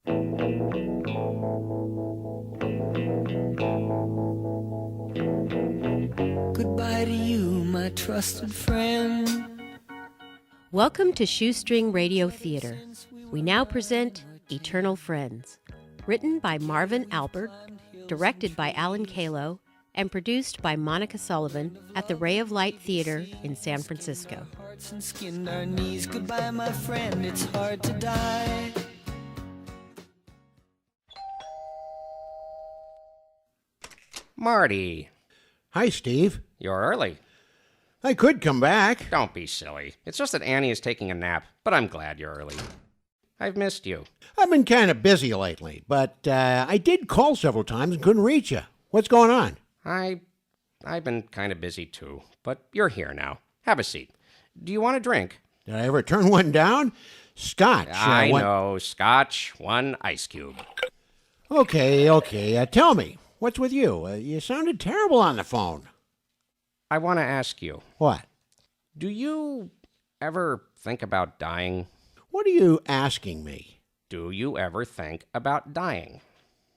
Goodbye to you, my trusted friend. Welcome to Shoestring Radio Theatre. We now present Eternal Friends, written by Marvin Albert, directed by Alan Caylow, and produced by Monica Sullivan at the Ray of Light Theatre in San Francisco. Hearts and skinned our knees. Goodbye, my friend, it's hard to die. Marty, Hi, Steve. you're early. I could come back. Don't be silly. It's just that Annie is taking a nap, but I'm glad you're early. I've missed you. I've been kind of busy lately, but I did call several times and couldn't reach you. What's going on? I've been kind of busy too, but you're here now. Have a seat. Do you want a drink? Did I ever turn one down? Scotch. I know. Scotch, one ice cube. Okay. Tell me, what's with you? You sounded terrible on the phone. I want to ask you, What? do you ever think about dying? What are you asking me? Do you ever think about dying?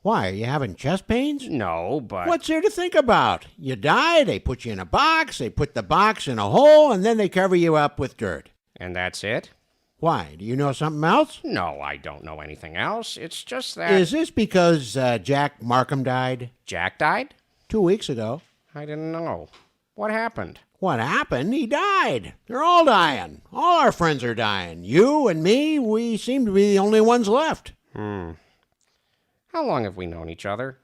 Why, are you having chest pains? No, but... What's there to think about? You die, they put you in a box, they put the box in a hole, and then they cover you up with dirt. And that's it? Why, do you know something else? No, I don't know anything else. It's just that... Is this because Jack Markham died? Jack died? 2 weeks ago. I didn't know. What happened? What happened? He died. They're all dying. All our friends are dying. You and me, we seem to be the only ones left. How long have we known each other?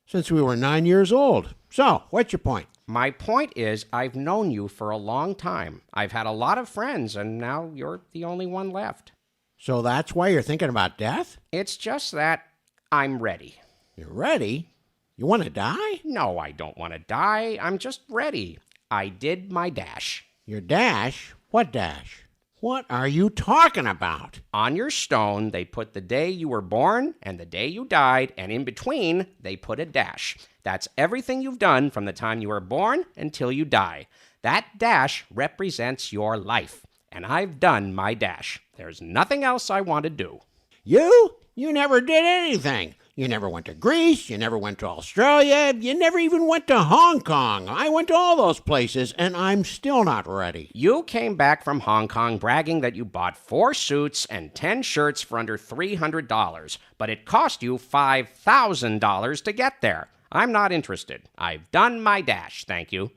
Since we were 9 years old. So, what's your point? My point is, I've known you for a long time. I've had a lot of friends, and now you're the only one left. So that's why you're thinking about death? It's just that I'm ready. You're ready? You want to die? No, I don't want to die. I'm just ready. I did my dash. Your dash? What dash? What are you talking about? On your stone, they put the day you were born and the day you died, and in between, they put a dash. That's everything you've done from the time you were born until you die. That dash represents your life, and I've done my dash. There's nothing else I want to do. You? You never did anything. You never went to Greece, you never went to Australia, you never even went to Hong Kong. I went to all those places, and I'm still not ready. You came back from Hong Kong bragging that you bought 4 suits and 10 shirts for under $300, but it cost you $5,000 to get there. I'm not interested. I've done my dash, thank you.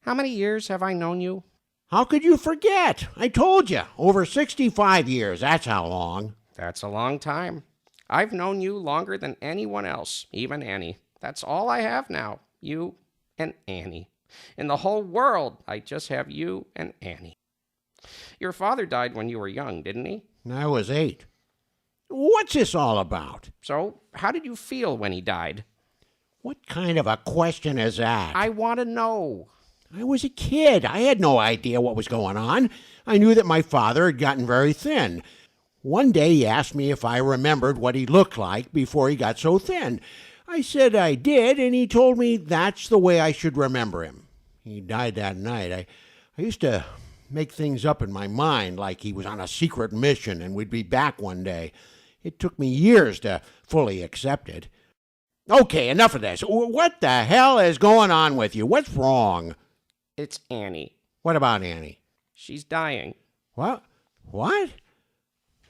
How many years have I known you? How could you forget? I told you, over 65 years, that's how long. That's a long time. I've known you longer than anyone else, even Annie. That's all I have now, you and Annie. In the whole world, I just have you and Annie. Your father died when you were young, didn't he? I was 8. What's this all about? So, how did you feel when he died? What kind of a question is that? I want to know. I was a kid. I had no idea what was going on. I knew that my father had gotten very thin. One day he asked me if I remembered what he looked like before he got so thin. I said I did, and he told me that's the way I should remember him. He died that night. I used to make things up in my mind like he was on a secret mission and we'd be back one day. It took me years to fully accept it. Okay, enough of this. What the hell is going on with you? What's wrong? It's Annie. What about Annie? She's dying. What? When?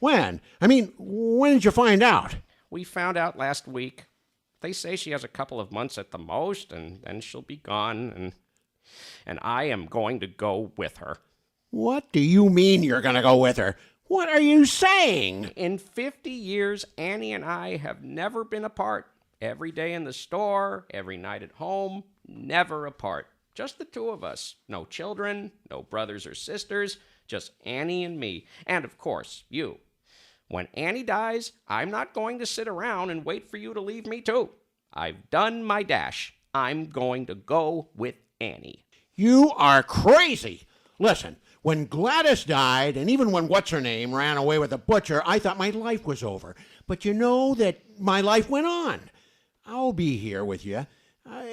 When did you find out? We found out last week. They say she has a couple of months at the most, and then she'll be gone, and I am going to go with her. What do you mean you're going to go with her? What are you saying? In 50 years, Annie and I have never been apart. Every day in the store, every night at home, never apart. Just the two of us. No children, no brothers or sisters, just Annie and me. And, of course, you. When Annie dies, I'm not going to sit around and wait for you to leave me too. I've done my dash. I'm going to go with Annie. You are crazy. Listen, when Gladys died, and even when what's-her-name ran away with the butcher, I thought my life was over. But you know that my life went on. I'll be here with you.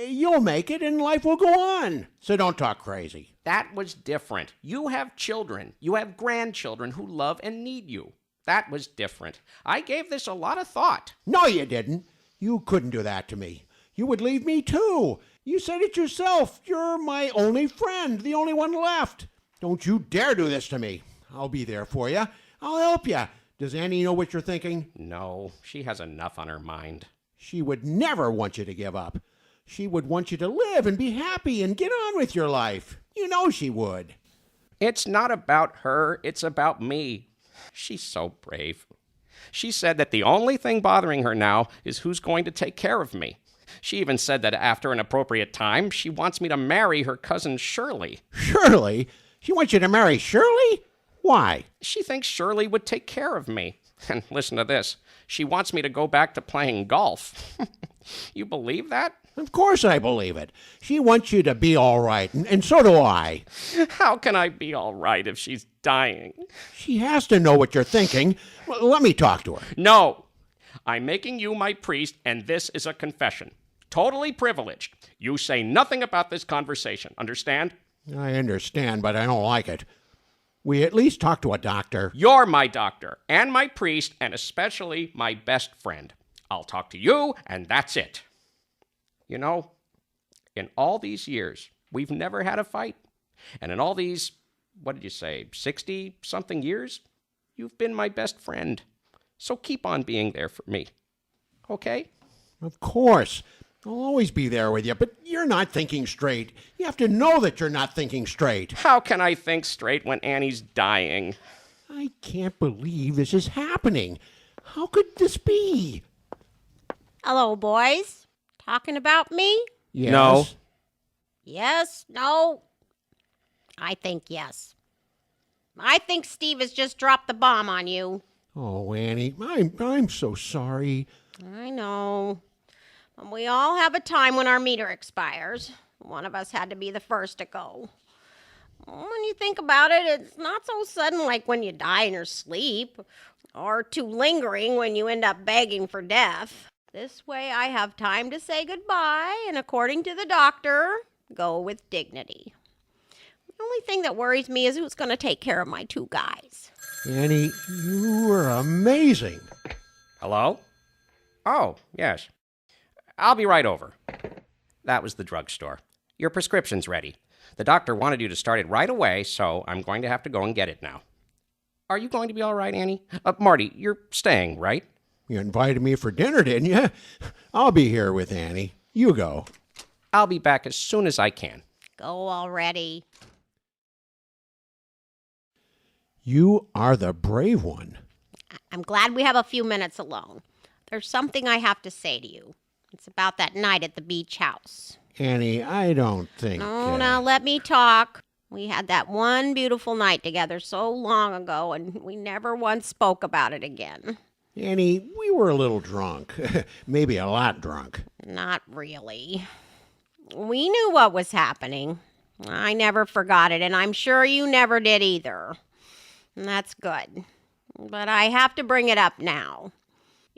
You'll make it, and life will go on. So don't talk crazy. That was different. You have children. You have grandchildren who love and need you. That was different. I gave this a lot of thought. No, you didn't. You couldn't do that to me. You would leave me too. You said it yourself. You're my only friend, the only one left. Don't you dare do this to me. I'll be there for you. I'll help you. Does Annie know what you're thinking? No, she has enough on her mind. She would never want you to give up. She would want you to live and be happy and get on with your life. You know she would. It's not about her, it's about me. She's so brave. She said that the only thing bothering her now is who's going to take care of me. She even said that after an appropriate time, she wants me to marry her cousin Shirley. Shirley? She wants you to marry Shirley? Why? She thinks Shirley would take care of me. And listen to this. She wants me to go back to playing golf. You believe that? Of course I believe it. She wants you to be all right, and so do I. How can I be all right if she's dying? She has to know what you're thinking. Well, let me talk to her. No. I'm making you my priest, and this is a confession. Totally privileged. You say nothing about this conversation. Understand? I understand, but I don't like it. We at least talk to a doctor. You're my doctor, and my priest, and especially my best friend. I'll talk to you, and that's it. You know, in all these years, we've never had a fight. And in all these, 60-something years, you've been my best friend. So keep on being there for me. Okay? Of course. I'll always be there with you, but you're not thinking straight. You have to know that you're not thinking straight. How can I think straight when Annie's dying? I can't believe this is happening. How could this be? Hello, boys. Talking about me? Yes. No. Yes? No? I think yes. I think Steve has just dropped the bomb on you. Oh, Annie, I'm so sorry. I know. We all have a time when our meter expires. One of us had to be the first to go. When you think about it, it's not so sudden like when you die in your sleep, or too lingering when you end up begging for death. This way I have time to say goodbye, and according to the doctor, go with dignity. The only thing that worries me is who's going to take care of my two guys. Annie, you were amazing. Hello? Oh, yes. I'll be right over. That was the drugstore. Your prescription's ready. The doctor wanted you to start it right away, so I'm going to have to go and get it now. Are you going to be all right, Annie? Marty, you're staying, right? You invited me for dinner, didn't you? I'll be here with Annie. You go. I'll be back as soon as I can. Go already. You are the brave one. I'm glad we have a few minutes alone. There's something I have to say to you. It's about that night at the beach house. Annie, I don't think... Oh, now let me talk. We had that one beautiful night together so long ago, and we never once spoke about it again. Annie, we were a little drunk. Maybe a lot drunk. Not really. We knew what was happening. I never forgot it, and I'm sure you never did either. And that's good. But I have to bring it up now.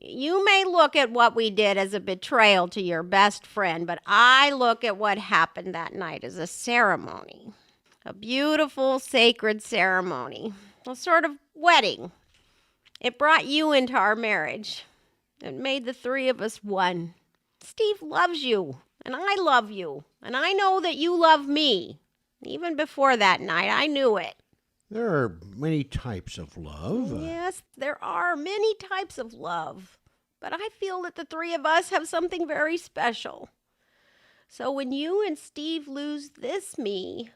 You may look at what we did as a betrayal to your best friend, but I look at what happened that night as a ceremony. A beautiful, sacred ceremony. A sort of wedding. It brought you into our marriage. It made the three of us one. Steve loves you, and I love you, and I know that you love me. Even before that night, I knew it. There are many types of love. Yes, there are many types of love. But I feel that the three of us have something very special. So when you and Steve lose this me,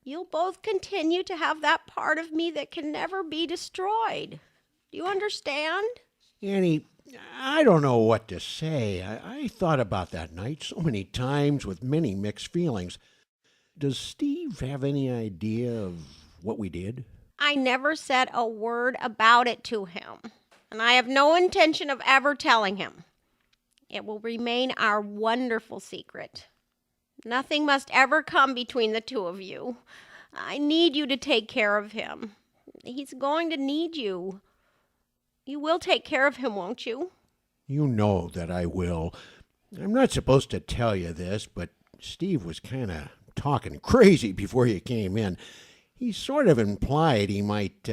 you'll both continue to have that part of me that can never be destroyed. Do you understand? Annie, I don't know what to say. I thought about that night so many times with many mixed feelings. Does Steve have any idea of what we did? I never said a word about it to him, and I have no intention of ever telling him. It will remain our wonderful secret. Nothing must ever come between the two of you. I need you to take care of him. He's going to need you. You will take care of him, won't you? You know that I will. I'm not supposed to tell you this, but Steve was kind of talking crazy before you came in. He sort of implied he might,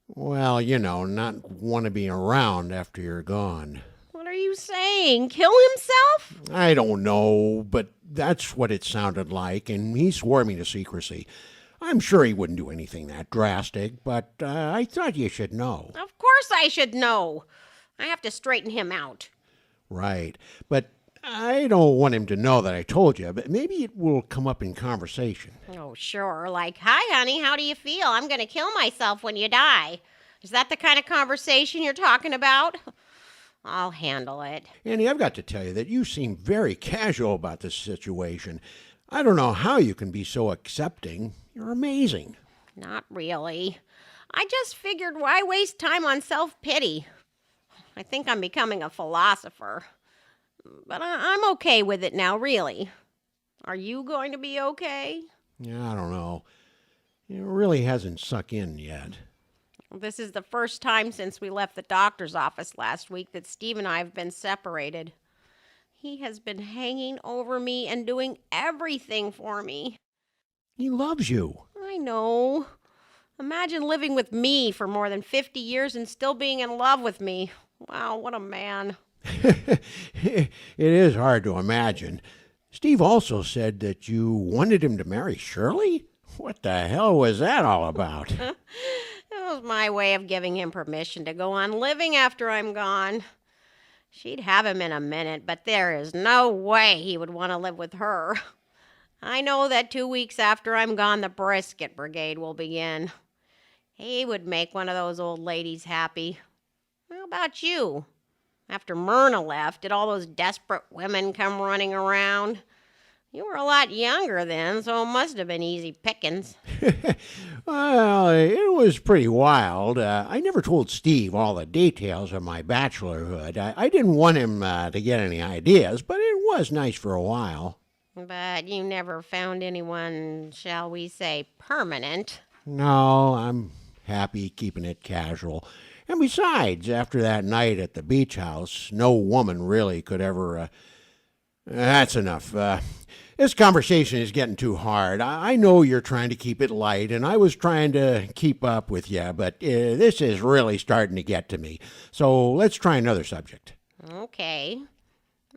Well, not want to be around after you're gone. What are you saying? Kill himself? I don't know, but that's what it sounded like, and he swore me to secrecy. I'm sure he wouldn't do anything that drastic, but I thought you should know. Of course I should know. I have to straighten him out. Right, but I don't want him to know that I told you, but maybe it will come up in conversation. Oh, sure. Like, hi, honey, how do you feel? I'm going to kill myself when you die. Is that the kind of conversation you're talking about? I'll handle it. Annie, I've got to tell you that you seem very casual about this situation. I don't know how you can be so accepting. You're amazing. Not really. I just figured, why waste time on self-pity? I think I'm becoming a philosopher. But I'm okay with it now, really. Are you going to be okay? Yeah, I don't know. It really hasn't sunk in yet. This is the first time since we left the doctor's office last week that Steve and I have been separated. He has been hanging over me and doing everything for me. He loves you. I know. Imagine living with me for more than 50 years and still being in love with me. Wow, what a man. It is hard to imagine. Steve also said that you wanted him to marry Shirley? What the hell was that all about? It was my way of giving him permission to go on living after I'm gone. She'd have him in a minute, but there is no way he would want to live with her. I know that 2 weeks after I'm gone, the brisket brigade will begin. He would make one of those old ladies happy. How about you? After Myrna left, did all those desperate women come running around? You were a lot younger then, so it must have been easy pickings. Well, it was pretty wild. I never told Steve all the details of my bachelorhood. I didn't want him to get any ideas, but it was nice for a while. But you never found anyone, shall we say, permanent. No, I'm happy keeping it casual. And besides, after that night at the beach house, no woman really could ever... That's enough. This conversation is getting too hard. I know you're trying to keep it light, and I was trying to keep up with you, but this is really starting to get to me. So let's try another subject. Okay.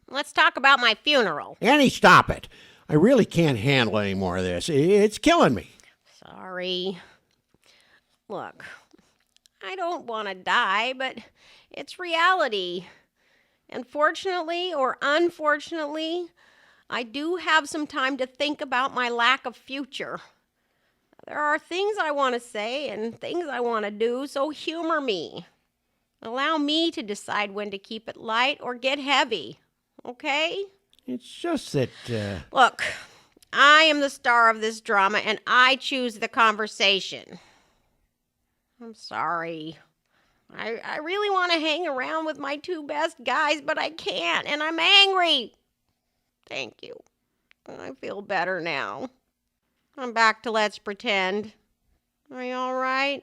Let's talk about my funeral. Annie, stop it. I really can't handle any more of this. It's killing me. Sorry. Look, I don't want to die, but it's reality. And fortunately or unfortunately, I do have some time to think about my lack of future. There are things I want to say and things I want to do, so humor me. Allow me to decide when to keep it light or get heavy, okay? It's just that... Look, I am the star of this drama, and I choose the conversation. I'm sorry. I really want to hang around with my two best guys, but I can't, and I'm angry. Thank you. I feel better now. I'm back to Let's Pretend. Are you all right?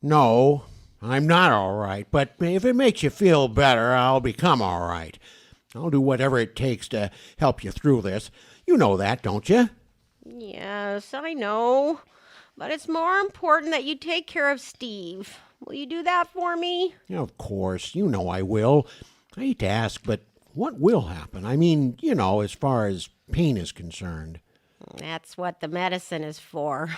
No, I'm not all right, but if it makes you feel better, I'll become all right. I'll do whatever it takes to help you through this. You know that, don't you? Yes, I know. But it's more important that you take care of Steve. Will you do that for me? Of course, you know I will. I hate to ask, but what will happen? I mean, as far as pain is concerned. That's what the medicine is for.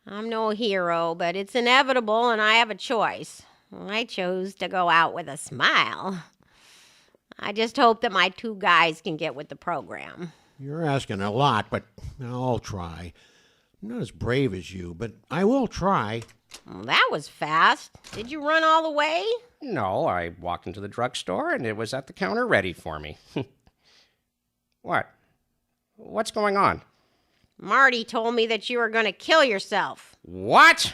I'm no hero, but it's inevitable and I have a choice. I chose to go out with a smile. I just hope that my two guys can get with the program. You're asking a lot, but I'll try. I'm not as brave as you, but I will try. Well, that was fast. Did you run all the way? No, I walked into the drugstore and it was at the counter ready for me. What? What's going on? Marty told me that you were going to kill yourself. What?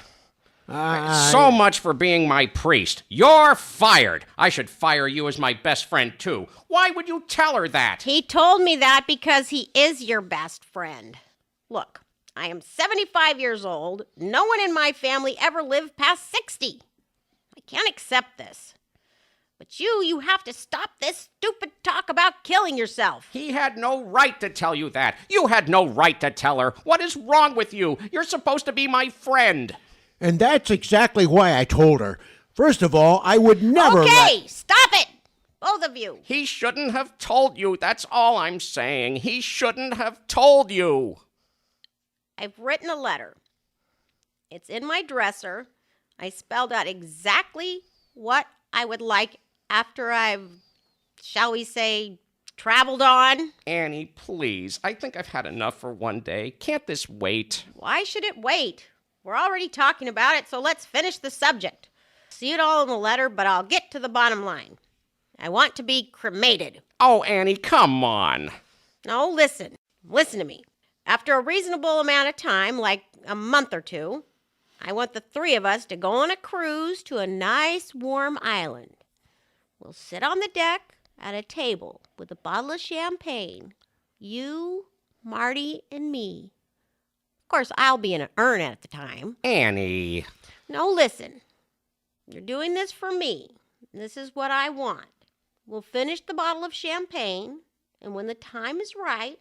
So much for being my priest. You're fired. I should fire you as my best friend, too. Why would you tell her that? He told me that because he is your best friend. Look, I am 75 years old. No one in my family ever lived past 60. I can't accept this. But you have to stop this stupid talk about killing yourself. He had no right to tell you that. You had no right to tell her. What is wrong with you? You're supposed to be my friend. And that's exactly why I told her. First of all, I would never Okay, stop it! Both of you. He shouldn't have told you. That's all I'm saying. He shouldn't have told you. I've written a letter. It's in my dresser. I spelled out exactly what I would like after I've, shall we say, traveled on. Annie, please. I think I've had enough for one day. Can't this wait? Why should it wait? We're already talking about it, so let's finish the subject. See it all in the letter, but I'll get to the bottom line. I want to be cremated. Oh, Annie, come on. No, listen. Listen to me. After a reasonable amount of time, like a month or two, I want the three of us to go on a cruise to a nice warm island. We'll sit on the deck at a table with a bottle of champagne. You, Marty, and me. Of course, I'll be in an urn at the time. Annie. No, listen. You're doing this for me. This is what I want. We'll finish the bottle of champagne, and when the time is right,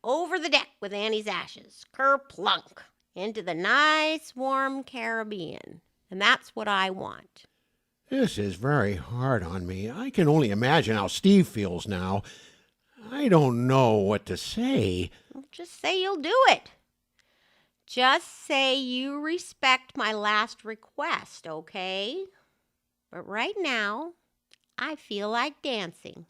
over the deck with Annie's ashes, kerplunk, into the nice warm Caribbean. And that's what I want. This is very hard on me. I can only imagine how Steve feels now. I don't know what to say. Well, just say you'll do it. Just say you respect my last request, okay? But right now, I feel like dancing.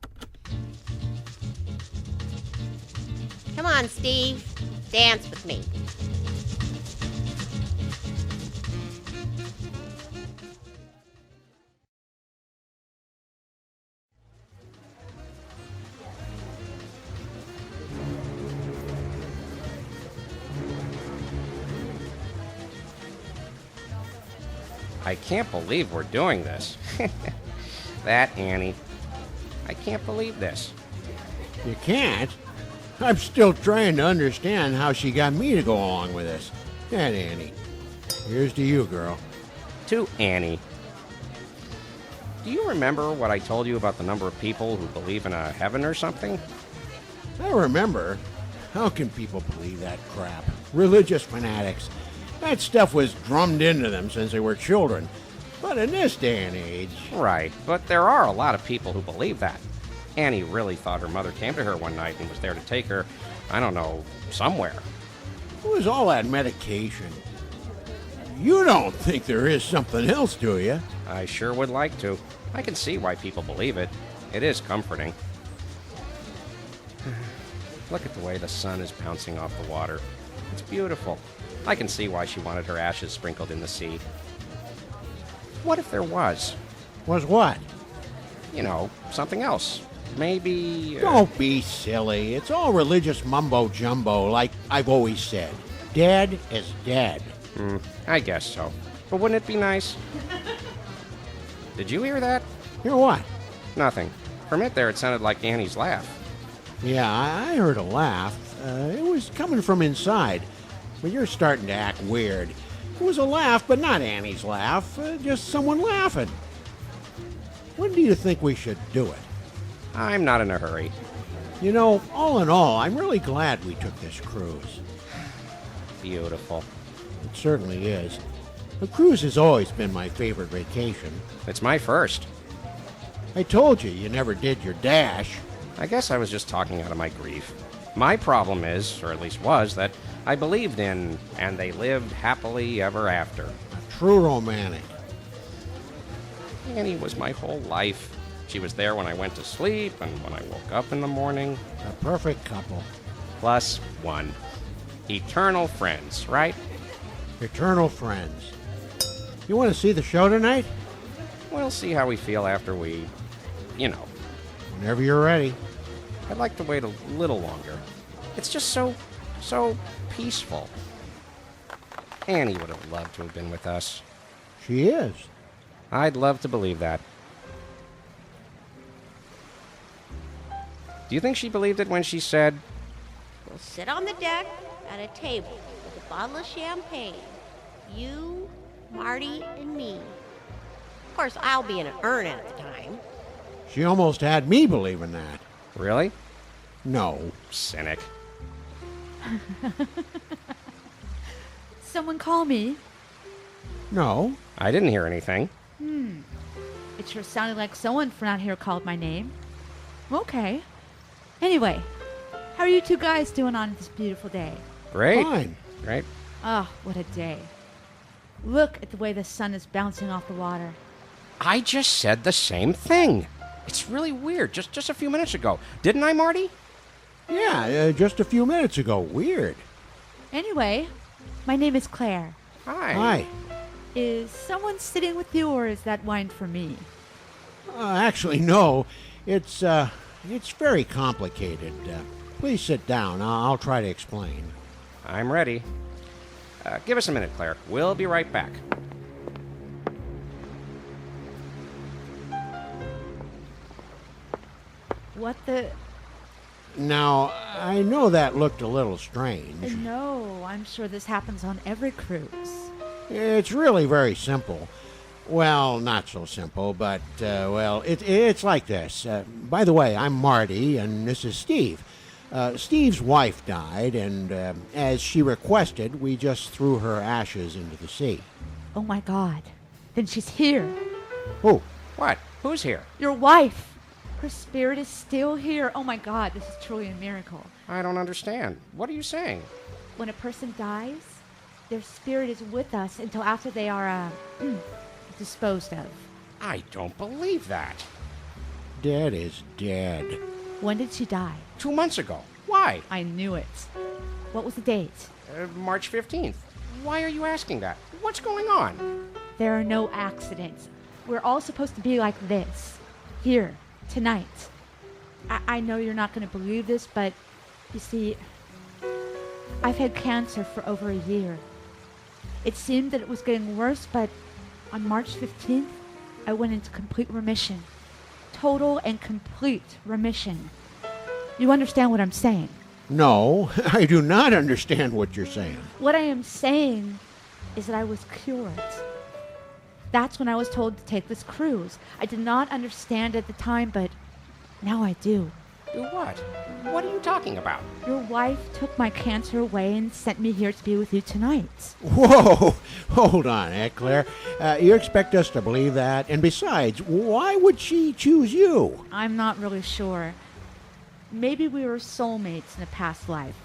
Come on, Steve. Dance with me. I can't believe we're doing this. That Annie. I can't believe this. You can't? I'm still trying to understand how she got me to go along with this. And Annie, here's to you, girl. To Annie. Do you remember what I told you about the number of people who believe in a heaven or something? I remember. How can people believe that crap? Religious fanatics. That stuff was drummed into them since they were children. But in this day and age... Right, but there are a lot of people who believe that. Annie really thought her mother came to her one night and was there to take her, I don't know, somewhere. It was all that medication. You don't think there is something else, do you? I sure would like to. I can see why people believe it. It is comforting. Look at the way the sun is bouncing off the water. It's beautiful. I can see why she wanted her ashes sprinkled in the sea. What if there was? Was what? You know, something else. Maybe... Don't be silly. It's all religious mumbo-jumbo, like I've always said. Dead is dead. I guess so. But wouldn't it be nice? Did you hear that? Hear what? Nothing. From it there, it sounded like Annie's laugh. Yeah, I heard a laugh. It was coming from inside. But you're starting to act weird. It was a laugh, but not Annie's laugh. Just someone laughing. When do you think we should do it? I'm not in a hurry. You know, all in all, I'm really glad we took this cruise. Beautiful. It certainly is. A cruise has always been my favorite vacation. It's my first. I told you you never did your dash. I guess I was just talking out of my grief. My problem is, or at least was, that I believed in, and they lived happily ever after. A true romantic. Annie was my whole life. She was there when I went to sleep and when I woke up in the morning. A perfect couple. Plus one. Eternal friends, right? Eternal friends. You want to see the show tonight? We'll see how we feel after we, you know. Whenever you're ready. I'd like to wait a little longer. It's just so peaceful. Annie would have loved to have been with us. She is. I'd love to believe that. Do you think she believed it when she said, We'll sit on the deck at a table with a bottle of champagne. You, Marty, and me. Of course, I'll be in an urn at the time. She almost had me believing that. really? No. Cynic. Someone call me. No. I didn't hear anything. It sure sounded like someone from out here called my name. Okay. Anyway, how are you two guys doing on this beautiful day? Great. Fine. Great. Oh, what a day. Look at the way the sun is bouncing off the water. I just said the same thing. It's really weird. Just a few minutes ago. Didn't I, Marty? Yeah, just a few minutes ago. Weird. Anyway, my name is Claire. Hi. Hi. Is someone sitting with you, or is that wine for me? Actually, no. It's very complicated. Please sit down. I'll try to explain. I'm ready. Give us a minute, Claire. We'll be right back. What the... Now, I know that looked a little strange. No, I'm sure this happens on every cruise. It's really very simple. Well, not so simple, but, it's like this. By the way, I'm Marty, and this is Steve. Steve's wife died, and as she requested, we just threw her ashes into the sea. Oh my God. Then she's here. Oh, What? Who's here? Your wife. Her spirit is still here. Oh my God, this is truly a miracle. I don't understand. What are you saying? When a person dies, their spirit is with us until after they are disposed of. I don't believe that. Dad is dead. When did she die? 2 months ago. Why? I knew it. What was the date? March 15th. Why are you asking that? What's going on? There are no accidents. We're all supposed to be like this. Here, tonight. I know you're not going to believe this, but you see, I've had cancer for over a year. It seemed that it was getting worse, but on March 15th, I went into complete remission. Total and complete remission. You understand what I'm saying? No, I do not understand what you're saying. What I am saying is that I was cured. That's when I was told to take this cruise. I did not understand at the time, but now I do. Do what? What are you talking about? Your wife took my cancer away and sent me here to be with you tonight. Whoa! Hold on, Claire. You expect us to believe that? And besides, why would she choose you? I'm not really sure. Maybe we were soulmates in a past life.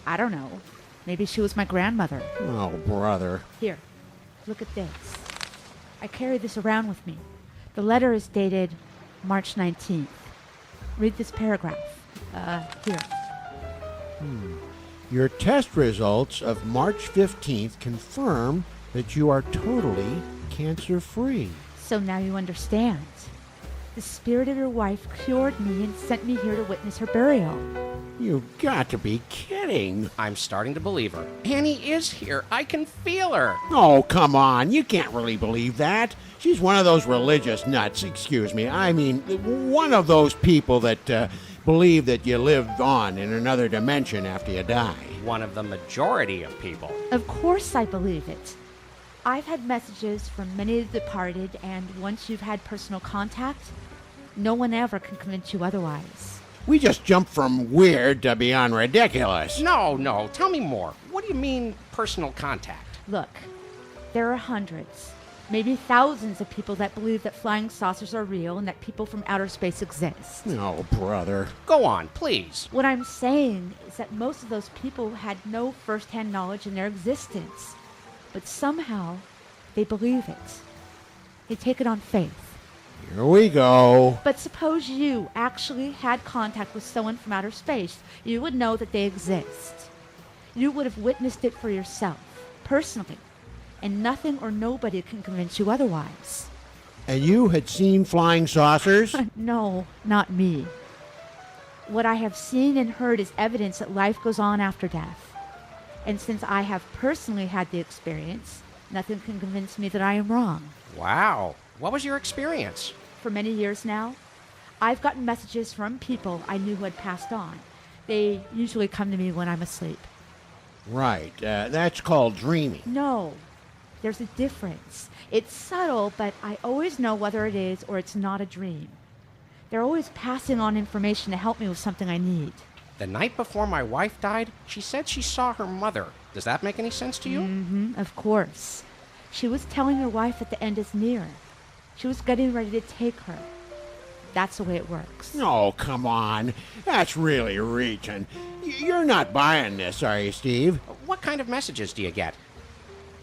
I don't know. Maybe she was my grandmother. Oh, brother. Here, look at this. I carry this around with me. The letter is dated March 19th. Read this paragraph. Here. Your test results of March 15th confirm that you are totally cancer-free. So now you understand. The spirit of your wife cured me and sent me here to witness her burial. You've got to be kidding. I'm starting to believe her. Annie is here. I can feel her. Oh, come on. You can't really believe that. She's one of those religious nuts, excuse me. I mean, one of those people that believe that you live on in another dimension after you die. One of the majority of people. Of course I believe it. I've had messages from many of the departed, and once you've had personal contact, no one ever can convince you otherwise. We just jumped from weird to beyond ridiculous. No. Tell me more. What do you mean, personal contact? Look, there are hundreds, maybe thousands of people that believe that flying saucers are real and that people from outer space exist. Oh, brother. Go on, please. What I'm saying is that most of those people had no first-hand knowledge in their existence, but somehow they believe it. They take it on faith. Here we go. But suppose you actually had contact with someone from outer space. You would know that they exist. You would have witnessed it for yourself, personally, and nothing or nobody can convince you otherwise. And you had seen flying saucers? No, not me. What I have seen and heard is evidence that life goes on after death. And since I have personally had the experience, nothing can convince me that I am wrong. Wow. What was your experience? For many years now, I've gotten messages from people I knew who had passed on. They usually come to me when I'm asleep. Right. That's called dreaming. No, there's a difference. It's subtle, but I always know whether it is or it's not a dream. They're always passing on information to help me with something I need. The night before my wife died, she said she saw her mother. Does that make any sense to you? Of course. She was telling her wife that the end is near. She was getting ready to take her. That's the way it works. Oh, come on. That's really reaching. You're not buying this, are you, Steve? What kind of messages do you get?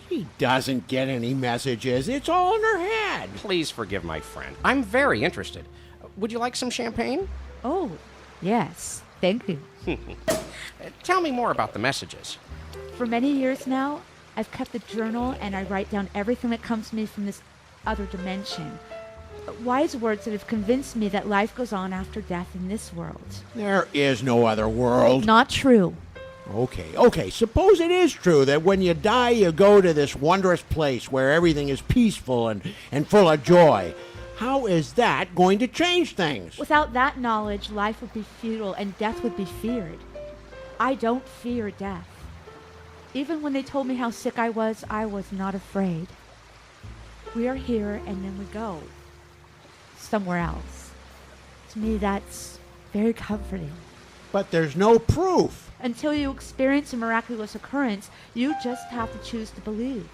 She doesn't get any messages. It's all in her head. Please forgive my friend. I'm very interested. Would you like some champagne? Oh, yes. Thank you. Tell me more about the messages. For many years now, I've kept a journal and I write down everything that comes to me from this other dimension. Wise words that have convinced me that life goes on after death in this world. There is no other world. Not true. Okay. Suppose it is true that when you die, you go to this wondrous place where everything is peaceful and full of joy. How is that going to change things? Without that knowledge, life would be futile and death would be feared. I don't fear death. Even when they told me how sick I was not afraid. We are here and then we go somewhere else. To me, that's very comforting. But there's no proof. Until you experience a miraculous occurrence, you just have to choose to believe.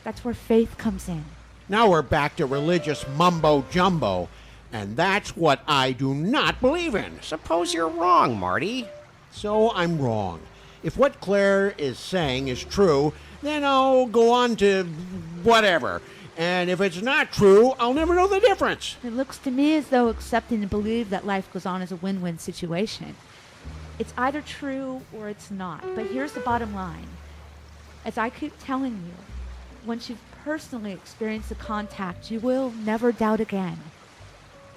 That's where faith comes in. Now we're back to religious mumbo-jumbo, and that's what I do not believe in. Suppose you're wrong, Marty. So I'm wrong. If what Claire is saying is true, then I'll go on to whatever. And if it's not true, I'll never know the difference. It looks to me as though accepting to believe that life goes on is a win-win situation. It's either true or it's not. But here's the bottom line. As I keep telling you, once you've personally experienced the contact, you will never doubt again.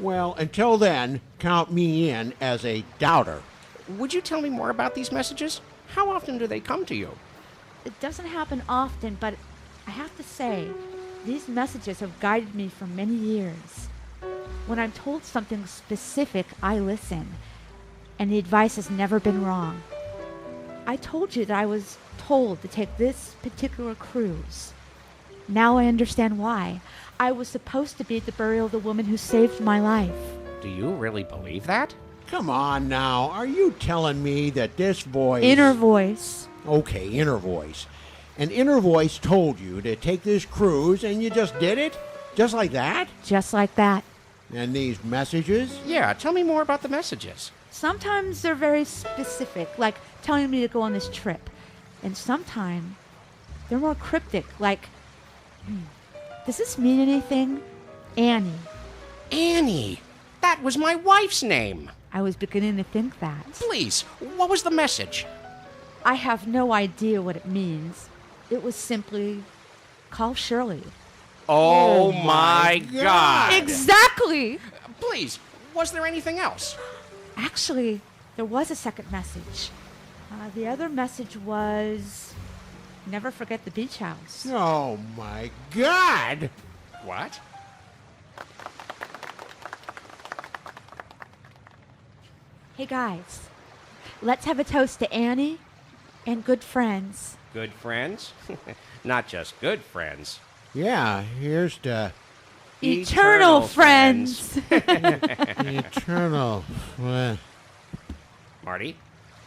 Well, until then, count me in as a doubter. Would you tell me more about these messages? How often do they come to you? It doesn't happen often, but I have to say, these messages have guided me for many years. When I'm told something specific, I listen, and the advice has never been wrong. I told you that I was told to take this particular cruise. Now I understand why. I was supposed to be at the burial of the woman who saved my life. Do you really believe that? Come on now, are you telling me that this voice... Inner voice. Okay, inner voice. An inner voice told you to take this cruise and you just did it? Just like that? Just like that. And these messages? Yeah, tell me more about the messages. Sometimes they're very specific, like telling me to go on this trip. And sometimes they're more cryptic, like, does this mean anything? Annie. Annie! That was my wife's name! I was beginning to think that. Please, what was the message? I have no idea what it means. It was simply, call Shirley. Oh my God! Exactly! Please, was there anything else? Actually, there was a second message. The other message was, never forget the beach house. Oh my God! What? Hey guys, let's have a toast to Annie and good friends. Good friends? Not just good friends. Yeah, here's to Eternal friends. eternal... Marty?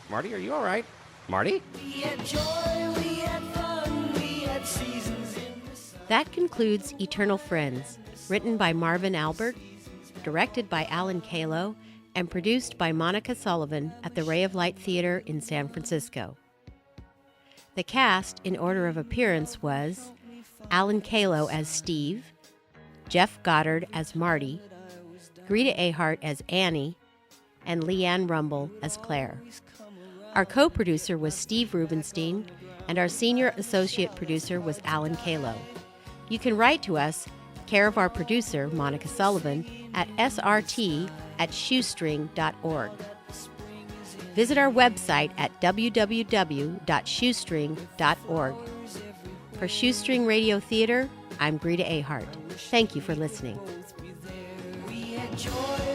Marty, are you all right? Marty? We had joy, we had fun, we had seasons in the sun. That concludes Eternal Friends, written by Marvin Albert, directed by Alan Caylow, and produced by Monica Sullivan at the Ray of Light Theatre in San Francisco. The cast, in order of appearance, was Alan Caylow as Steve, Geof Goddard as Marty, Greeta Ahart as Annie, and LeAnne Rumbel as Claire. Our co-producer was Steve Rubenstein, and our senior associate producer was Alan Caylow. You can write to us, care of our producer, Monica Sullivan, at srt@shoestring.org. Visit our website at www.shoestring.org. For Shoestring Radio Theatre, I'm Greeta Ahart. Thank you for listening. We had joy.